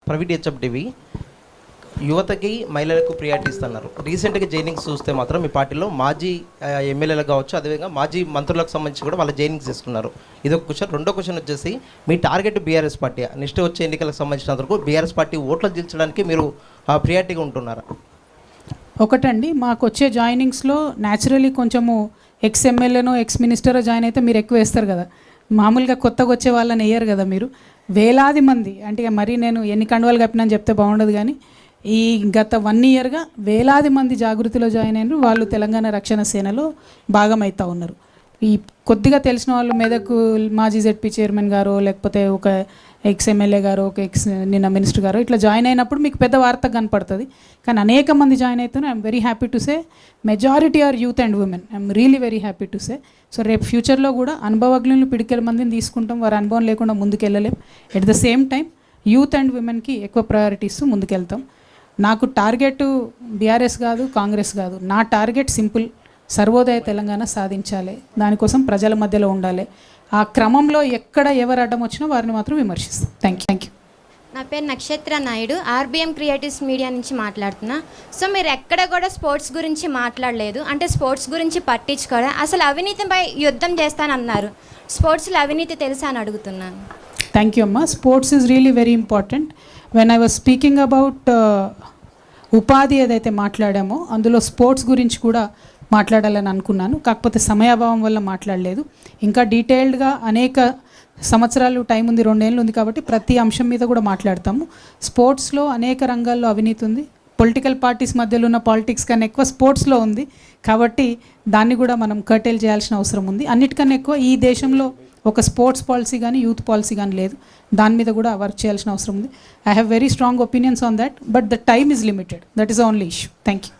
Private హెచ్ఎఫ్డివి యువతకి మహిళలకు priority ఇస్తున్నారు. రీసెంట్గా జైనింగ్స్ చూస్తే మాత్రం మీ పార్టీలో మాజీ ఎమ్మెల్యేలకు కావచ్చు, అదేవిధంగా మాజీ మంత్రులకు సంబంధించి కూడా వాళ్ళ జైనింగ్స్ ఇస్తున్నారు. ఇది ఒక క్వశ్చన్. రెండో క్వశ్చన్ వచ్చేసి, మీ టార్గెట్ బీఆర్ఎస్ పార్టీ నెక్స్ట్ వచ్చే ఎన్నికలకు సంబంధించినంత వరకు బీఆర్ఎస్ పార్టీ ఓట్లు దించడానికి మీరు ప్రియారిటీగా ఉంటున్నారా? ఒకటండి, మాకు వచ్చే జాయినింగ్స్లో న్యాచురలీ కొంచెము ఎక్స్ ఎమ్మెల్యేనో ఎక్స్ మినిస్టరో జాయిన్ అయితే మీరు ఎక్కువ వేస్తారు కదా. మామూలుగా కొత్తగా వచ్చే వాళ్ళని వేయరు కదా మీరు. వేలాది మంది, అంటే మరీ నేను ఎన్ని కండువాలు కప్పినని చెప్తే బాగుండదు, కానీ ఈ గత 1 ఇయర్గా వేలాది మంది జాగృతిలో జాయిన్ అయినారు. వాళ్ళు తెలంగాణ రక్షణ సేనలో భాగమవుతూ ఉన్నారు. ఈ కొద్దిగా తెలిసిన వాళ్ళు మెదక్ మాజీ జెడ్పీ చైర్మన్ గారు, లేకపోతే ఒక ఎక్స్ ఎమ్మెల్యే గారు, ఒక నిన్న మినిస్టర్ గారు ఇట్లా జాయిన్ అయినప్పుడు మీకు పెద్ద వార్త కనపడుతుంది. కానీ అనేక మంది జాయిన్ అవుతున్నారు. I'm very happy to say majority are youth and women. I'm really very happy to say. So రేపు ఫ్యూచర్లో కూడా అనుభవజ్ఞులను పిడికెల మందిని తీసుకుంటాం. వారి అనుభవం లేకుండా ముందుకెళ్ళలేం. At the same time youth and ఉమెన్కి ఎక్కువ ప్రయారిటీ ఇస్తూ ముందుకెళ్తాం. నాకు టార్గెట్ బీఆర్ఎస్ కాదు, కాంగ్రెస్ కాదు. నా టార్గెట్ సింపుల్, సర్వోదయ తెలంగాణ సాధించాలి. దానికోసం ప్రజల మధ్యలో ఉండాలి. ఆ క్రమంలో ఎక్కడ ఎవరు అడ్డం వచ్చినా వారిని మాత్రం విమర్శిస్తాం. Thank you. నా పేరు నక్షత్ర నాయుడు, ఆర్బిఎం క్రియేటివ్స్ మీడియా నుంచి మాట్లాడుతున్నా. సో మీరు ఎక్కడ కూడా స్పోర్ట్స్ గురించి మాట్లాడలేదు, అంటే స్పోర్ట్స్ గురించి పట్టించుకోరా. అసలు అవినీతిపై యుద్ధం చేస్తానన్నారు. స్పోర్ట్స్లో అవినీతి తెలుసా అని అడుగుతున్నాను. థ్యాంక్ యూ అమ్మా. Sports is really very important. When I was speaking about ఉపాధి ఏదైతే మాట్లాడామో అందులో స్పోర్ట్స్ గురించి కూడా మాట్లాడాలని అనుకున్నాను. కాకపోతే సమయాభావం వల్ల మాట్లాడలేదు. ఇంకా డీటెయిల్డ్గా అనేక సంవత్సరాలు టైం ఉంది, 2 ఏళ్ళు ఉంది కాబట్టి ప్రతి అంశం మీద కూడా మాట్లాడతాము. స్పోర్ట్స్లో అనేక రంగాల్లో అవినీతి ఉంది. పొలిటికల్ పార్టీస్ మధ్యలో ఉన్న పాలిటిక్స్ కన్నా ఎక్కువ స్పోర్ట్స్లో ఉంది. కాబట్టి దాన్ని కూడా మనం కర్టైల్ చేయాల్సిన అవసరం ఉంది. అన్నిటికన్నా ఎక్కువ ఈ దేశంలో ఒక స్పోర్ట్స్ పాలసీ కానీ యూత్ పాలసీ కానీ లేదు. దాని మీద కూడా వర్క్ చేయాల్సిన అవసరం ఉంది. I have very strong opinions on that, but the time is limited. That is only issue. Thank you.